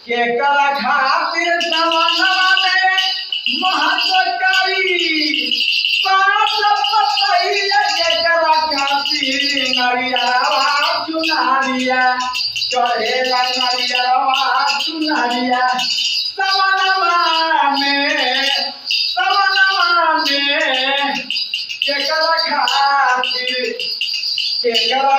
केकरा खातिर तमन्नाने महत्वकारी बात बताइए केकरा खातिर नरियरवा चुनारिया चढ़ेला नरियरवा चुनारिया तमन्ना में केकरा खातिर केकरा